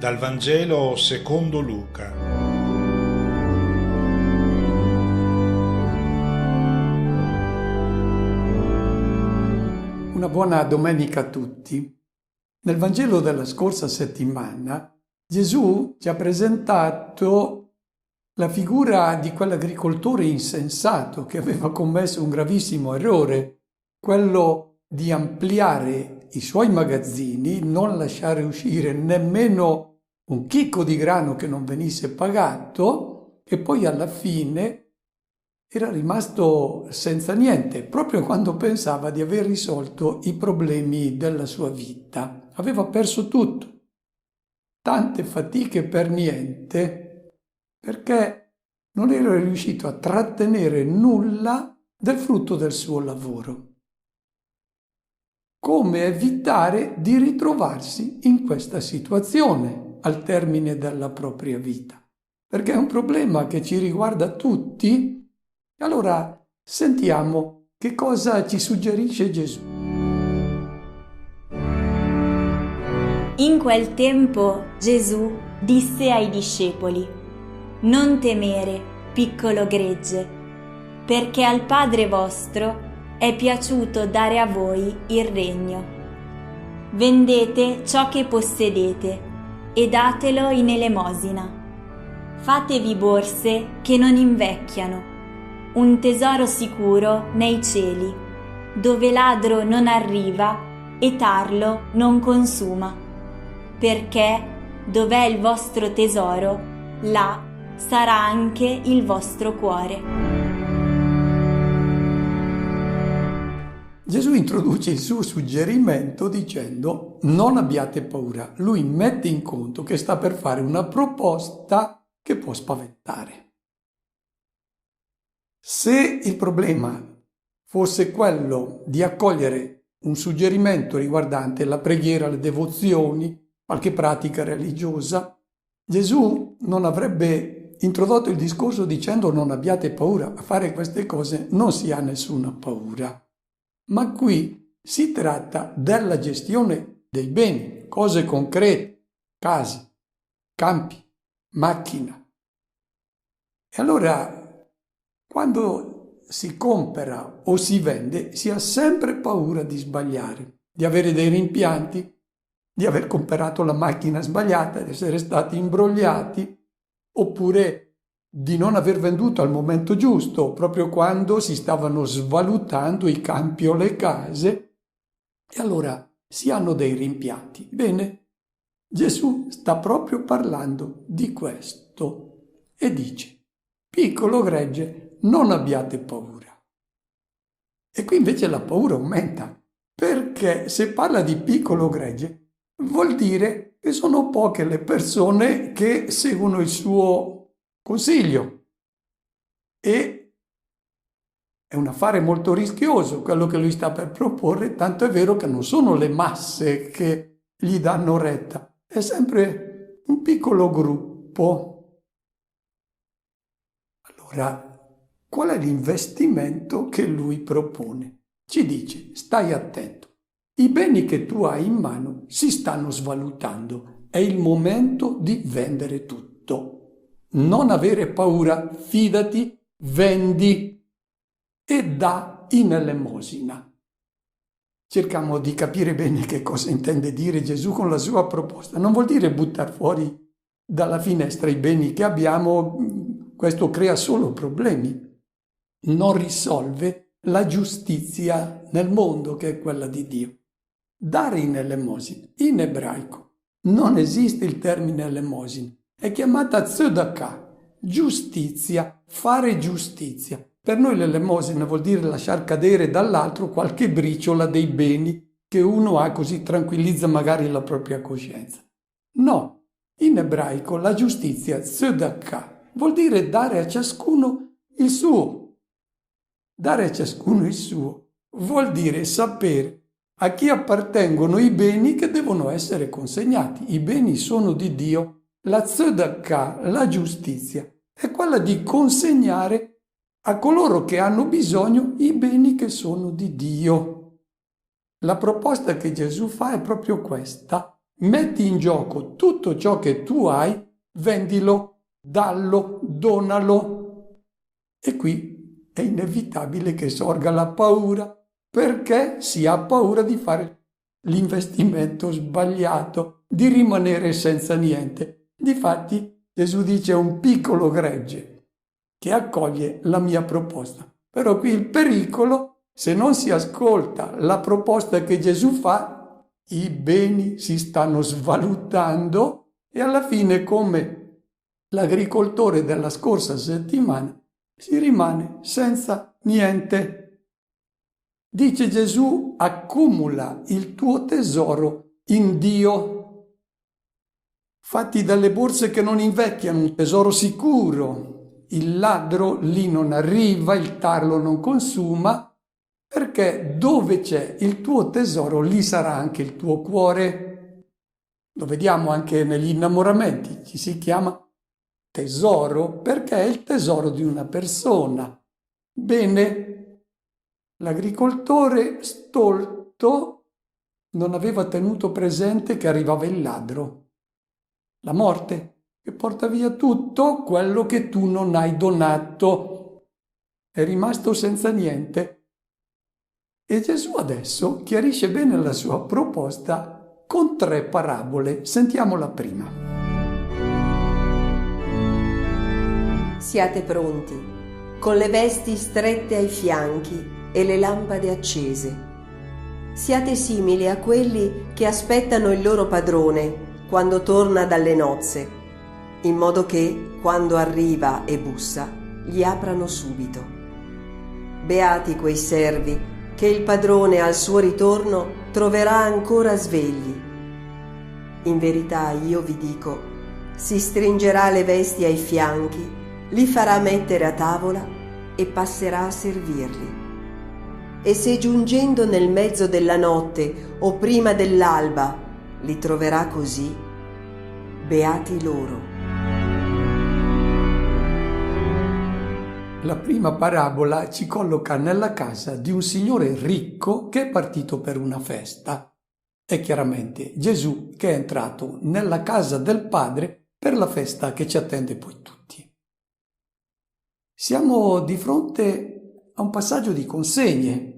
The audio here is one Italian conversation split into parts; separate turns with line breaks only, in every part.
Dal Vangelo secondo Luca.
Una buona domenica a tutti. Nel Vangelo della scorsa settimana Gesù ci ha presentato la figura di quell'agricoltore insensato che aveva commesso un gravissimo errore, quello di ampliare i suoi magazzini, non lasciare uscire nemmeno un chicco di grano che non venisse pagato, e poi alla fine era rimasto senza niente, proprio quando pensava di aver risolto i problemi della sua vita. Aveva perso tutto, tante fatiche per niente, perché non era riuscito a trattenere nulla del frutto del suo lavoro. Come evitare di ritrovarsi in questa situazione al termine della propria vita? Perché è un problema che ci riguarda tutti. Allora sentiamo che cosa ci suggerisce Gesù.
In quel tempo Gesù disse ai discepoli: «Non temere, piccolo gregge, perché al Padre vostro è piaciuto dare a voi il regno. Vendete ciò che possedete e datelo in elemosina. Fatevi borse che non invecchiano, un tesoro sicuro nei cieli, dove ladro non arriva e tarlo non consuma, perché dov'è il vostro tesoro, là sarà anche il vostro cuore».
Gesù introduce il suo suggerimento dicendo: non abbiate paura. Lui mette in conto che sta per fare una proposta che può spaventare. Se il problema fosse quello di accogliere un suggerimento riguardante la preghiera, le devozioni, qualche pratica religiosa, Gesù non avrebbe introdotto il discorso dicendo: non abbiate paura, a fare queste cose non si ha nessuna paura. Ma qui si tratta della gestione dei beni, cose concrete, case, campi, macchina. E allora, quando si compra o si vende, si ha sempre paura di sbagliare, di avere dei rimpianti, di aver comprato la macchina sbagliata, di essere stati imbrogliati, oppure di non aver venduto al momento giusto, proprio quando si stavano svalutando i campi o le case, e allora si hanno dei rimpianti. Bene, Gesù sta proprio parlando di questo e dice: piccolo gregge, non abbiate paura. E qui invece la paura aumenta, perché se parla di piccolo gregge vuol dire che sono poche le persone che seguono il suo consiglio, e è un affare molto rischioso quello che lui sta per proporre, tanto è vero che non sono le masse che gli danno retta, è sempre un piccolo gruppo. Allora, qual è l'investimento che lui propone? Ci dice: stai attento, i beni che tu hai in mano si stanno svalutando, è il momento di vendere tutto. Non avere paura, fidati, vendi e dà in elemosina. Cerchiamo di capire bene che cosa intende dire Gesù con la sua proposta. Non vuol dire buttare fuori dalla finestra i beni che abbiamo, questo crea solo problemi. Non risolve la giustizia nel mondo, che è quella di Dio. Dare in elemosina, in ebraico, non esiste il termine elemosina. È chiamata tzedakah, giustizia, fare giustizia. Per noi l'elemosina vuol dire lasciar cadere dall'altro qualche briciola dei beni che uno ha, così tranquillizza magari la propria coscienza. No, in ebraico la giustizia, tzedakah, vuol dire dare a ciascuno il suo. Dare a ciascuno il suo vuol dire sapere a chi appartengono i beni che devono essere consegnati. I beni sono di Dio. La tzedakah, la giustizia, è quella di consegnare a coloro che hanno bisogno i beni che sono di Dio. La proposta che Gesù fa è proprio questa: metti in gioco tutto ciò che tu hai, vendilo, dallo, donalo. E qui è inevitabile che sorga la paura, perché si ha paura di fare l'investimento sbagliato, di rimanere senza niente. Difatti Gesù dice un piccolo gregge che accoglie la mia proposta. Però qui il pericolo, se non si ascolta la proposta che Gesù fa, i beni si stanno svalutando e alla fine, come l'agricoltore della scorsa settimana, si rimane senza niente. Dice Gesù, accumula il tuo tesoro in Dio. Fatti dalle borse che non invecchiano, un tesoro sicuro. Il ladro lì non arriva, il tarlo non consuma, perché dove c'è il tuo tesoro, lì sarà anche il tuo cuore. Lo vediamo anche negli innamoramenti, ci si chiama tesoro perché è il tesoro di una persona. Bene, l'agricoltore stolto non aveva tenuto presente che arrivava il ladro, la morte, che porta via tutto quello che tu non hai donato. È rimasto senza niente. E Gesù adesso chiarisce bene la sua proposta con 3 parabole. Sentiamo la prima.
Siate pronti, con le vesti strette ai fianchi e le lampade accese. Siate simili a quelli che aspettano il loro padrone quando torna dalle nozze, in modo che, quando arriva e bussa, gli aprano subito. Beati quei servi che il padrone al suo ritorno troverà ancora svegli. In verità io vi dico, si stringerà le vesti ai fianchi, li farà mettere a tavola e passerà a servirli. E se giungendo nel mezzo della notte o prima dell'alba li troverà così, beati loro.
La prima parabola ci colloca nella casa di un signore ricco che è partito per una festa. È chiaramente Gesù che è entrato nella casa del Padre per la festa che ci attende poi tutti. Siamo di fronte a un passaggio di consegne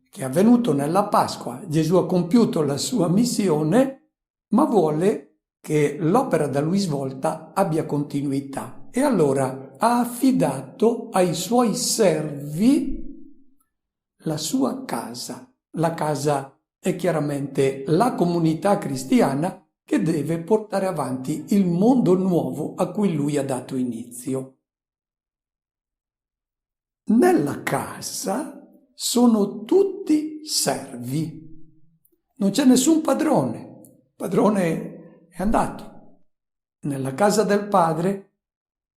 che è avvenuto nella Pasqua. Gesù ha compiuto la sua missione, ma vuole che l'opera da lui svolta abbia continuità. E allora ha affidato ai suoi servi la sua casa. La casa è chiaramente la comunità cristiana che deve portare avanti il mondo nuovo a cui lui ha dato inizio. Nella casa sono tutti servi. Non c'è nessun padrone. Il padrone è andato. Nella casa del Padre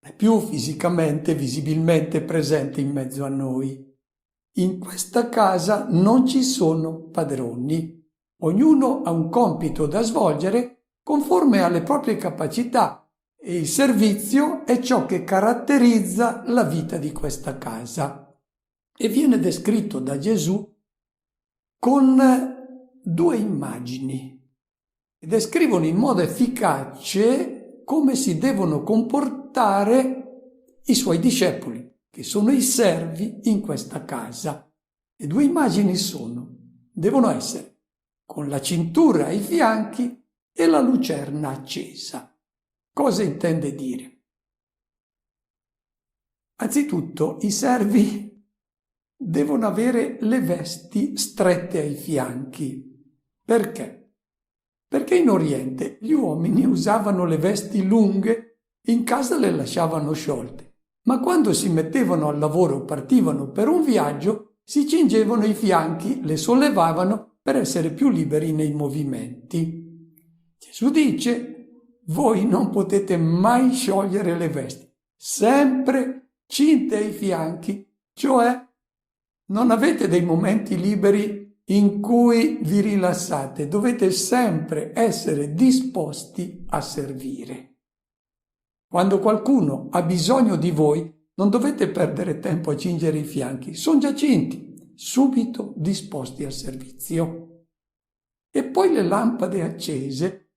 è più fisicamente, visibilmente presente in mezzo a noi. In questa casa non ci sono padroni. Ognuno ha un compito da svolgere conforme alle proprie capacità e il servizio è ciò che caratterizza la vita di questa casa. E viene descritto da Gesù con 2 immagini che descrivono in modo efficace come si devono comportare i suoi discepoli, che sono i servi in questa casa. Le 2 immagini devono essere con la cintura ai fianchi e la lucerna accesa. Cosa intende dire? Anzitutto, i servi devono avere le vesti strette ai fianchi. Perché? Perché in Oriente gli uomini usavano le vesti lunghe, in casa le lasciavano sciolte, ma quando si mettevano al lavoro o partivano per un viaggio, si cingevano i fianchi, le sollevavano per essere più liberi nei movimenti. Gesù dice, voi non potete mai sciogliere le vesti, sempre cinte ai fianchi, cioè non avete dei momenti liberi in cui vi rilassate, dovete sempre essere disposti a servire. Quando qualcuno ha bisogno di voi, non dovete perdere tempo a cingere i fianchi, sono già cinti, subito disposti al servizio. E poi le lampade accese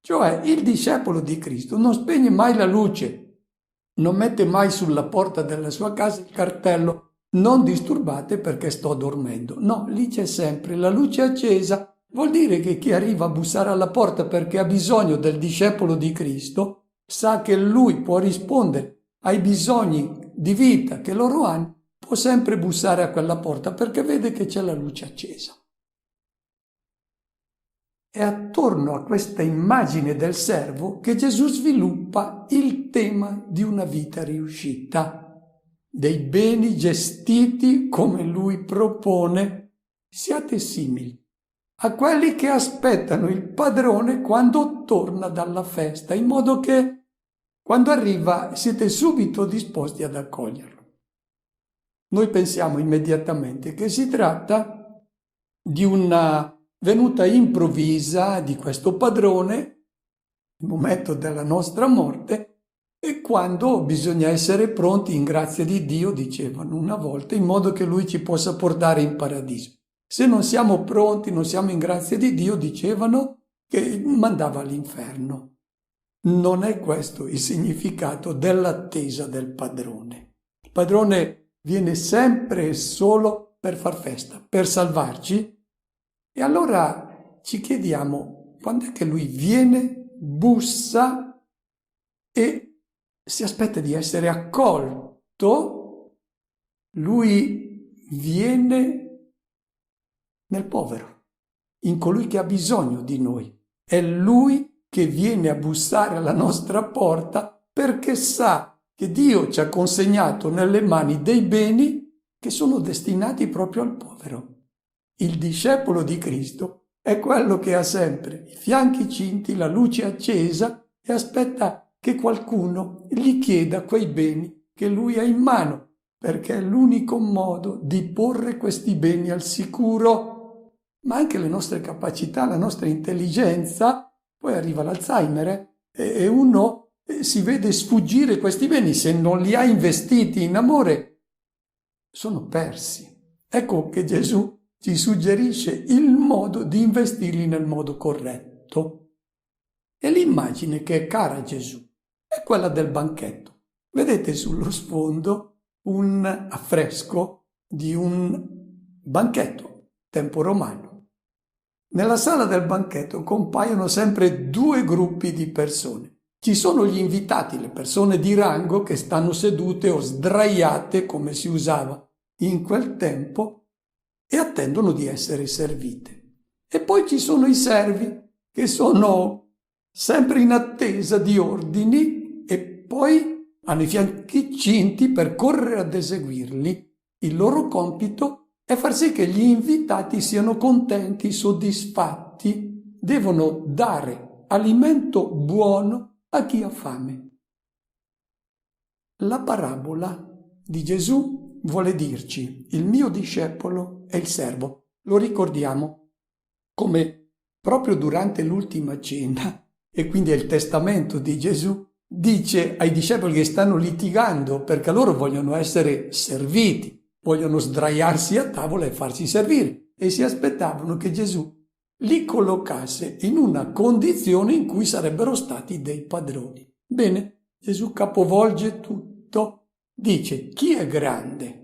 Cioè il discepolo di Cristo non spegne mai la luce, non mette mai sulla porta della sua casa il cartello non disturbate perché sto dormendo. No, lì c'è sempre la luce accesa. Vuol dire che chi arriva a bussare alla porta perché ha bisogno del discepolo di Cristo sa che lui può rispondere ai bisogni di vita che loro hanno, può sempre bussare a quella porta perché vede che c'è la luce accesa. È attorno a questa immagine del servo che Gesù sviluppa il tema di una vita riuscita, dei beni gestiti come lui propone. Siate simili a quelli che aspettano il padrone quando torna dalla festa, in modo che quando arriva siete subito disposti ad accoglierlo. Noi pensiamo immediatamente che si tratta di una venuta improvvisa di questo padrone, il momento della nostra morte, e quando bisogna essere pronti in grazia di Dio, dicevano una volta, in modo che lui ci possa portare in paradiso. Se non siamo pronti, non siamo in grazia di Dio, dicevano che mandava all'inferno. Non è questo il significato dell'attesa del padrone. Il padrone viene sempre e solo per far festa, per salvarci. E allora ci chiediamo, quando è che lui viene, bussa e si aspetta di essere accolto? Lui viene nel povero, in colui che ha bisogno di noi. È lui che viene a bussare alla nostra porta perché sa che Dio ci ha consegnato nelle mani dei beni che sono destinati proprio al povero. Il discepolo di Cristo è quello che ha sempre i fianchi cinti, la luce accesa e aspetta che qualcuno gli chieda quei beni che lui ha in mano, perché è l'unico modo di porre questi beni al sicuro. Ma anche le nostre capacità, la nostra intelligenza, poi arriva l'Alzheimer e uno si vede sfuggire questi beni, se non li ha investiti in amore, sono persi. Ecco che Gesù ci suggerisce il modo di investirli nel modo corretto. E l'immagine che è cara a Gesù è quella del banchetto. Vedete sullo sfondo un affresco di un banchetto, tempo romano. Nella sala del banchetto compaiono sempre due gruppi di persone. Ci sono gli invitati, le persone di rango che stanno sedute o sdraiate, come si usava in quel tempo, e attendono di essere servite. E poi ci sono i servi, che sono sempre in attesa di ordini e poi hanno i fianchi cinti per correre ad eseguirli. Il loro compito è far sì che gli invitati siano contenti, soddisfatti, devono dare alimento buono a chi ha fame. La parabola di Gesù vuole dirci: il mio discepolo è il servo. Lo ricordiamo come proprio durante l'ultima cena, e quindi è il testamento di Gesù, dice ai discepoli che stanno litigando perché loro vogliono essere serviti, vogliono sdraiarsi a tavola e farsi servire, e si aspettavano che Gesù li collocasse in una condizione in cui sarebbero stati dei padroni. Bene, Gesù capovolge tutto, dice: chi è grande?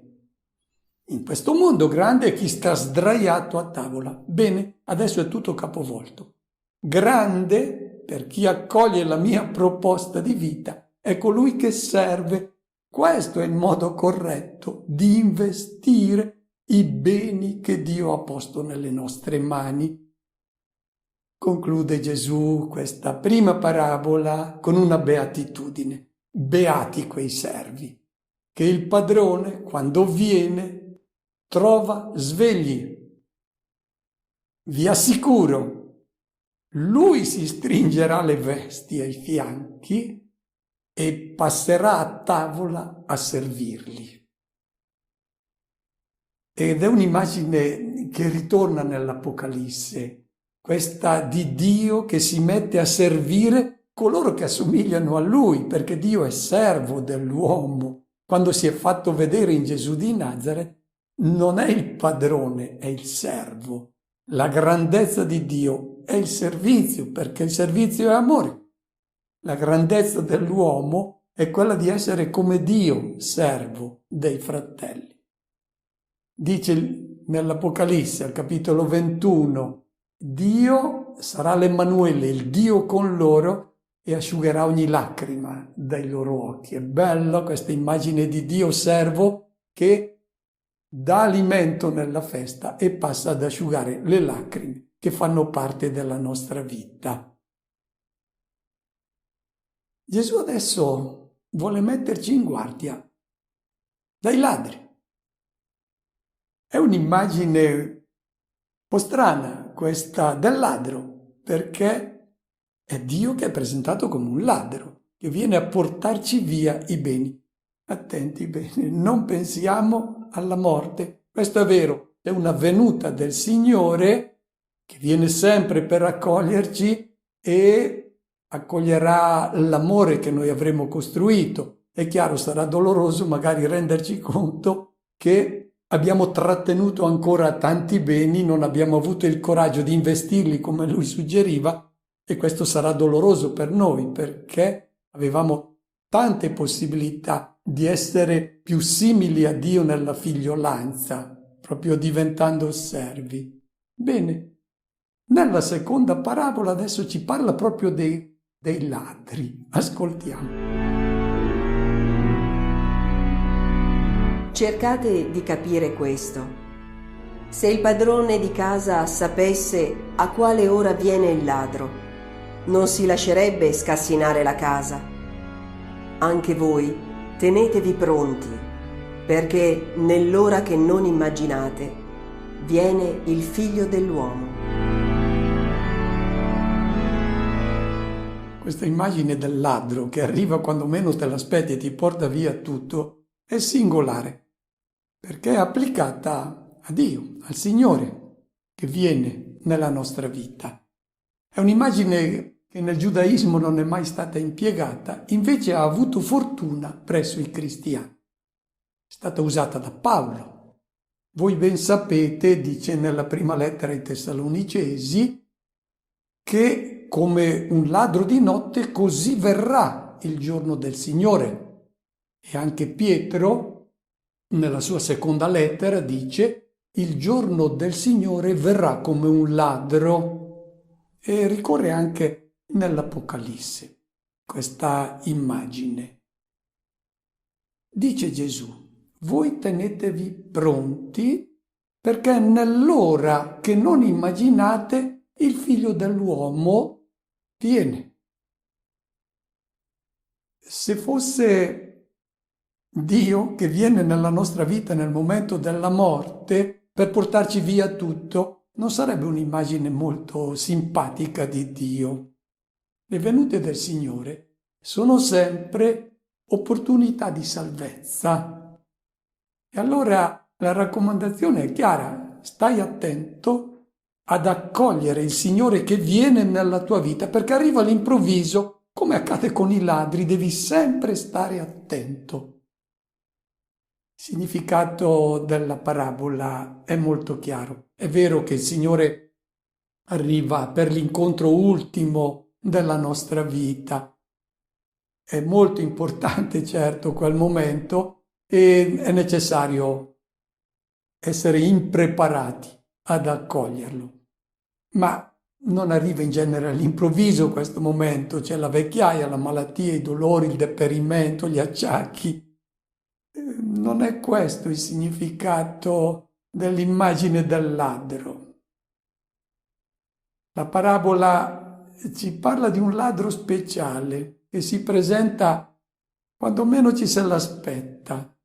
In questo mondo grande è chi sta sdraiato a tavola. Bene, adesso è tutto capovolto. Grande, per chi accoglie la mia proposta di vita, è colui che serve. Questo è il modo corretto di investire i beni che Dio ha posto nelle nostre mani. Conclude Gesù questa prima parabola con una beatitudine. Beati quei servi, che il padrone, quando viene, trova svegli. Vi assicuro, lui si stringerà le vesti ai fianchi e passerà a tavola a servirli. Ed è un'immagine che ritorna nell'Apocalisse, questa di Dio che si mette a servire coloro che assomigliano a Lui, perché Dio è servo dell'uomo. Quando si è fatto vedere in Gesù di Nazaret, non è il padrone, è il servo. La grandezza di Dio è il servizio, perché il servizio è amore. La grandezza dell'uomo è quella di essere come Dio, servo dei fratelli. Dice nell'Apocalisse, al capitolo 21, Dio sarà l'Emmanuele, il Dio con loro, e asciugherà ogni lacrima dai loro occhi. È bella questa immagine di Dio servo che dà alimento nella festa e passa ad asciugare le lacrime che fanno parte della nostra vita. Gesù adesso vuole metterci in guardia dai ladri. È un'immagine un po' strana questa del ladro, perché è Dio che è presentato come un ladro, che viene a portarci via i beni. Attenti bene, non pensiamo alla morte. Questo è vero, è una venuta del Signore che viene sempre per accoglierci e accoglierà l'amore che noi avremo costruito. È chiaro, sarà doloroso magari renderci conto che abbiamo trattenuto ancora tanti beni, non abbiamo avuto il coraggio di investirli come Lui suggeriva, e questo sarà doloroso per noi perché avevamo tante possibilità di essere più simili a Dio nella figliolanza, proprio diventando servi. Bene, nella seconda parabola adesso ci parla proprio dei ladri. Ascoltiamo.
Cercate di capire questo. Se il padrone di casa sapesse a quale ora viene il ladro, non si lascerebbe scassinare la casa. Anche voi tenetevi pronti, perché nell'ora che non immaginate viene il Figlio dell'uomo.
Questa immagine del ladro che arriva quando meno te l'aspetti e ti porta via tutto è singolare, perché è applicata a Dio, al Signore, che viene nella nostra vita. È un'immagine che nel giudaismo non è mai stata impiegata, invece ha avuto fortuna presso i cristiani. È stata usata da Paolo. Voi ben sapete, dice nella prima lettera ai Tessalonicesi, che come un ladro di notte così verrà il giorno del Signore. E anche Pietro, nella sua seconda lettera, dice: il giorno del Signore verrà come un ladro. E ricorre anche nell'Apocalisse questa immagine. Dice Gesù: voi tenetevi pronti perché nell'ora che non immaginate il Figlio dell'uomo viene. Se fosse Dio che viene nella nostra vita nel momento della morte per portarci via tutto, non sarebbe un'immagine molto simpatica di Dio. Le venute del Signore sono sempre opportunità di salvezza. E allora la raccomandazione è chiara: stai attento ad accogliere il Signore che viene nella tua vita, perché arriva all'improvviso, come accade con i ladri, devi sempre stare attento. Il significato della parabola è molto chiaro. È vero che il Signore arriva per l'incontro ultimo della nostra vita. È molto importante, certo, quel momento, e è necessario essere impreparati ad accoglierlo. Ma non arriva in genere all'improvviso questo momento, c'è la vecchiaia, la malattia, i dolori, il deperimento, gli acciacchi. Non è questo il significato dell'immagine del ladro. La parabola ci parla di un ladro speciale che si presenta quando meno ci se l'aspetta,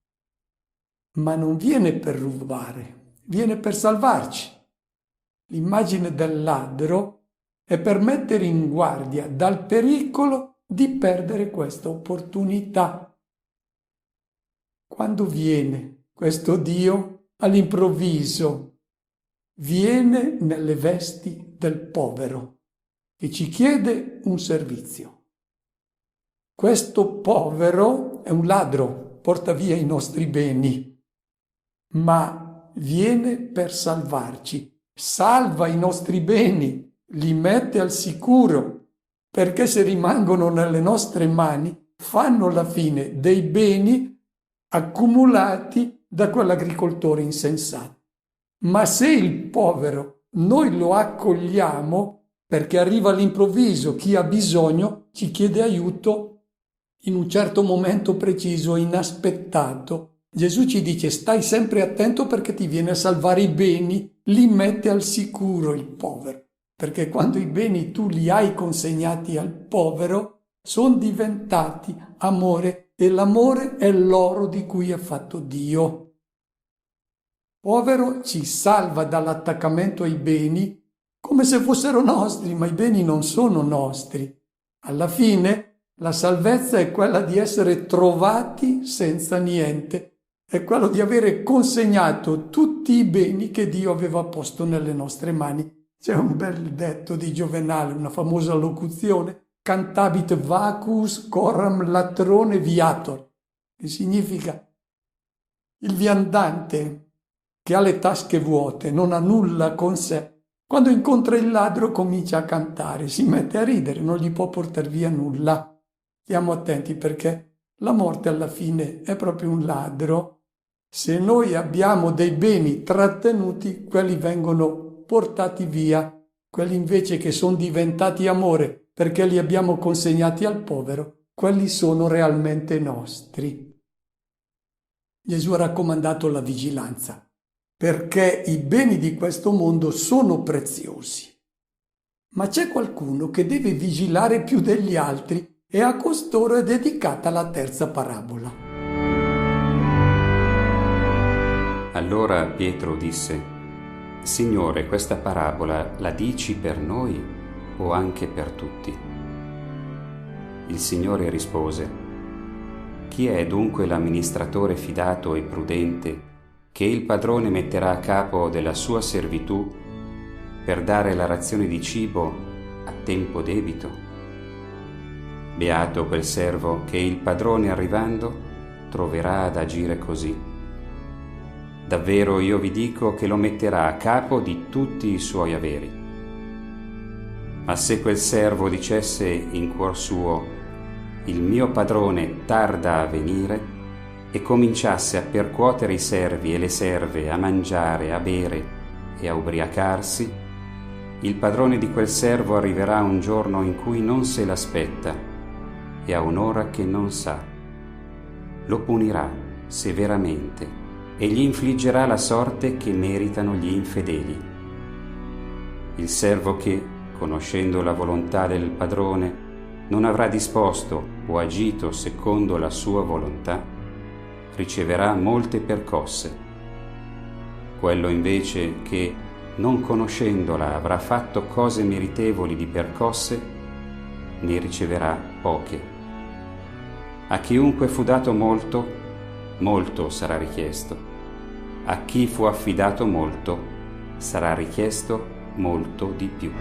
ma non viene per rubare, viene per salvarci. L'immagine del ladro è per mettere in guardia dal pericolo di perdere questa opportunità. Quando viene questo Dio all'improvviso, viene nelle vesti del povero che ci chiede un servizio. Questo povero è un ladro, porta via i nostri beni, ma viene per salvarci, salva i nostri beni, li mette al sicuro, perché se rimangono nelle nostre mani fanno la fine dei beni accumulati da quell'agricoltore insensato. Ma se il povero noi lo accogliamo, perché arriva all'improvviso, chi ha bisogno ci chiede aiuto in un certo momento preciso, inaspettato, Gesù ci dice: stai sempre attento perché ti viene a salvare i beni, li mette al sicuro il povero. Perché quando i beni tu li hai consegnati al povero, sono diventati amore, e l'amore è l'oro di cui è fatto Dio. Povero ci salva dall'attaccamento ai beni come se fossero nostri, ma i beni non sono nostri. Alla fine la salvezza è quella di essere trovati senza niente, è quello di avere consegnato tutti i beni che Dio aveva posto nelle nostre mani. C'è un bel detto di Giovenale, una famosa locuzione: cantabit vacuus coram latrone viator, che significa il viandante che ha le tasche vuote, non ha nulla con sé, quando incontra il ladro comincia a cantare, si mette a ridere, non gli può portare via nulla. Stiamo attenti, perché la morte alla fine è proprio un ladro. Se noi abbiamo dei beni trattenuti, quelli vengono portati via, quelli invece che sono diventati amore perché li abbiamo consegnati al povero, quelli sono realmente nostri. Gesù ha raccomandato la vigilanza, perché i beni di questo mondo sono preziosi. Ma c'è qualcuno che deve vigilare più degli altri, e a costoro è dedicata la terza parabola.
Allora Pietro disse: Signore, questa parabola la dici per noi o anche per tutti? Il Signore rispose: Chi è dunque l'amministratore fidato e prudente che il padrone metterà a capo della sua servitù per dare la razione di cibo a tempo debito? Beato quel servo che il padrone arrivando troverà ad agire così. Davvero io vi dico che lo metterà a capo di tutti i suoi averi. Ma se quel servo dicesse in cuor suo: il mio padrone tarda a venire, e cominciasse a percuotere i servi e le serve, a mangiare, a bere e a ubriacarsi, il padrone di quel servo arriverà un giorno in cui non se l'aspetta e a un'ora che non sa. Lo punirà severamente e gli infliggerà la sorte che meritano gli infedeli. Il servo che, conoscendo la volontà del padrone, non avrà disposto o agito secondo la sua volontà, riceverà molte percosse. Quello invece che, non conoscendola, avrà fatto cose meritevoli di percosse, ne riceverà poche. A chiunque fu dato molto, molto sarà richiesto. A chi fu affidato molto, sarà richiesto molto di più.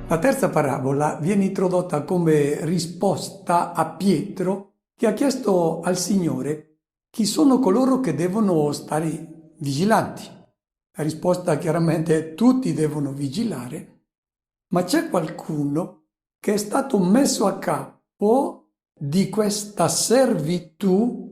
La terza parabola viene introdotta come risposta a Pietro, che ha chiesto al Signore chi sono coloro che devono stare vigilanti. La risposta chiaramente è: tutti devono vigilare, ma c'è qualcuno che è stato messo a capo di questa servitù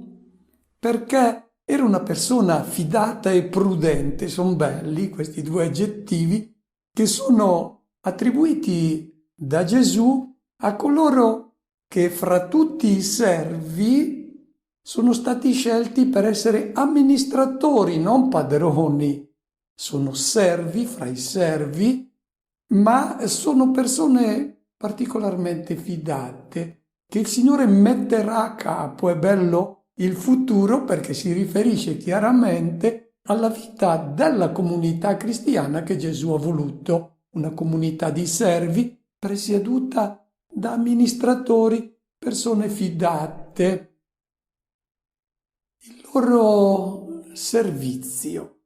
perché era una persona fidata e prudente. Sono belli questi due aggettivi che sono attribuiti da Gesù a coloro che fra tutti i servi sono stati scelti per essere amministratori, non padroni. Sono servi fra i servi, ma sono persone particolarmente fidate che il Signore metterà a capo. È bello il futuro perché si riferisce chiaramente alla vita della comunità cristiana che Gesù ha voluto, una comunità di servi presieduta da amministratori, persone fidate. Il loro servizio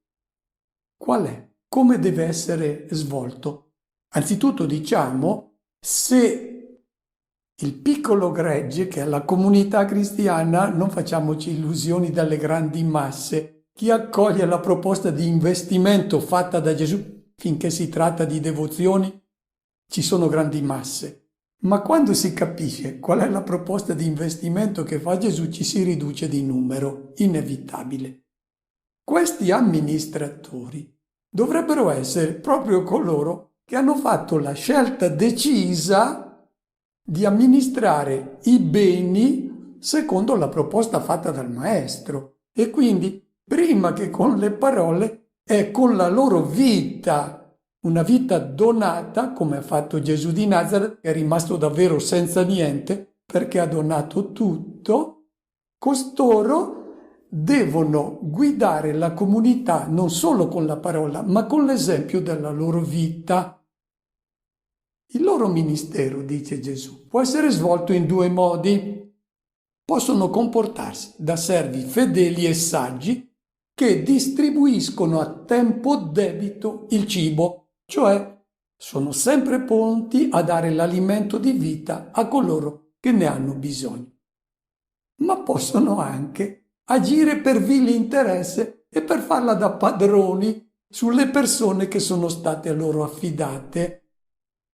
qual è? Come deve essere svolto? Anzitutto diciamo, se il piccolo gregge, che è la comunità cristiana, non facciamoci illusioni dalle grandi masse, chi accoglie la proposta di investimento fatta da Gesù, finché si tratta di devozioni, ci sono grandi masse. Ma quando si capisce qual è la proposta di investimento che fa Gesù, ci si riduce di numero, inevitabile. Questi amministratori dovrebbero essere proprio coloro che hanno fatto la scelta decisa di amministrare i beni secondo la proposta fatta dal Maestro. E quindi, prima che con le parole, è con la loro vita, una vita donata, come ha fatto Gesù di Nazaret, che è rimasto davvero senza niente perché ha donato tutto. Costoro devono guidare la comunità non solo con la parola, ma con l'esempio della loro vita. Il loro ministero, dice Gesù, può essere svolto in due modi. Possono comportarsi da servi fedeli e saggi che distribuiscono a tempo debito il cibo, cioè sono sempre pronti a dare l'alimento di vita a coloro che ne hanno bisogno. Ma possono anche agire per vile interesse e per farla da padroni sulle persone che sono state loro affidate.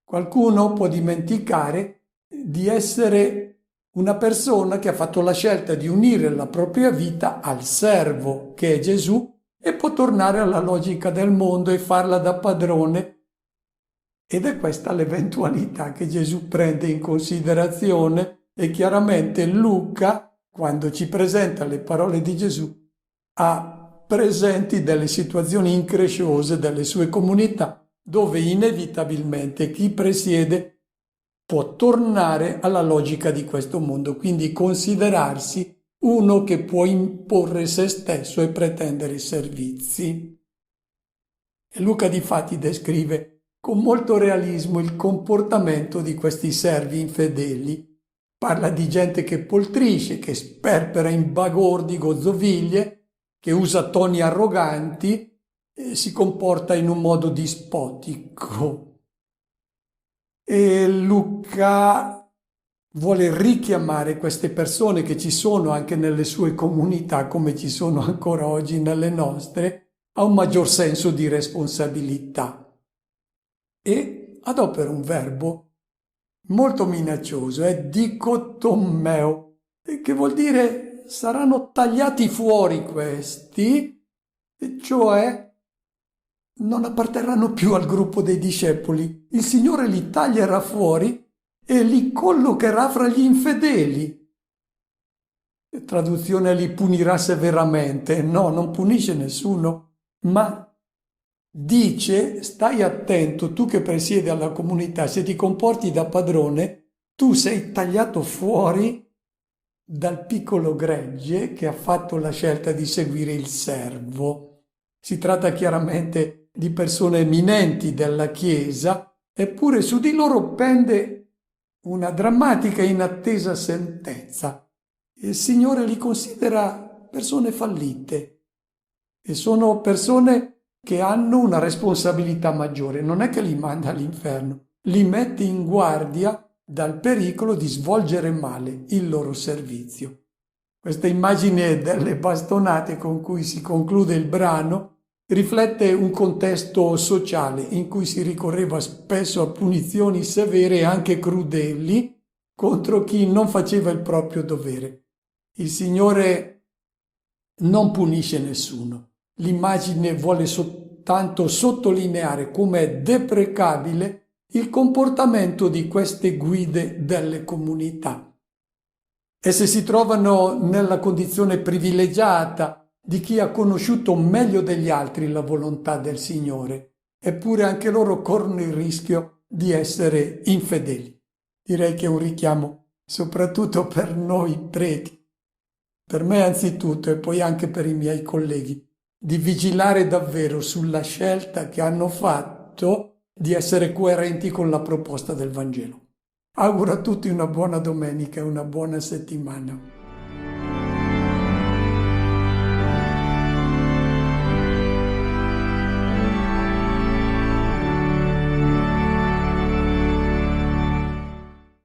Qualcuno può dimenticare di essere una persona che ha fatto la scelta di unire la propria vita al servo, che è Gesù, e può tornare alla logica del mondo e farla da padrone. Ed è questa l'eventualità che Gesù prende in considerazione, e chiaramente Luca, quando ci presenta le parole di Gesù, ha presenti delle situazioni incresciose delle sue comunità, dove inevitabilmente chi presiede può tornare alla logica di questo mondo, quindi considerarsi uno che può imporre se stesso e pretendere servizi. E Luca difatti descrive con molto realismo il comportamento di questi servi infedeli. Parla di gente che poltrisce, che sperpera in bagordi, gozzoviglie, che usa toni arroganti e si comporta in un modo dispotico. E Luca vuole richiamare queste persone che ci sono anche nelle sue comunità, come ci sono ancora oggi nelle nostre, a un maggior senso di responsabilità. E adopera un verbo molto minaccioso, è dicotomeo, che vuol dire saranno tagliati fuori questi, cioè non apparterranno più al gruppo dei discepoli. Il Signore li taglierà fuori e li collocherà fra gli infedeli. Traduzione: li punirà severamente. No, non punisce nessuno, ma dice: stai attento, tu che presiedi alla comunità, se ti comporti da padrone, tu sei tagliato fuori dal piccolo gregge che ha fatto la scelta di seguire il servo. Si tratta chiaramente di persone eminenti della Chiesa, eppure su di loro pende una drammatica e inattesa sentenza. Il Signore li considera persone fallite e sono persone che hanno una responsabilità maggiore. Non è che li manda all'inferno, li mette in guardia dal pericolo di svolgere male il loro servizio. Questa immagine delle bastonate con cui si conclude il brano riflette un contesto sociale in cui si ricorreva spesso a punizioni severe e anche crudeli contro chi non faceva il proprio dovere. Il Signore non punisce nessuno. L'immagine vuole soltanto sottolineare come è deprecabile il comportamento di queste guide delle comunità. Esse si trovano nella condizione privilegiata di chi ha conosciuto meglio degli altri la volontà del Signore, eppure anche loro corrono il rischio di essere infedeli. Direi che è un richiamo soprattutto per noi preti, per me anzitutto e poi anche per i miei colleghi, di vigilare davvero sulla scelta che hanno fatto di essere coerenti con la proposta del Vangelo. Auguro a tutti una buona domenica e una buona settimana.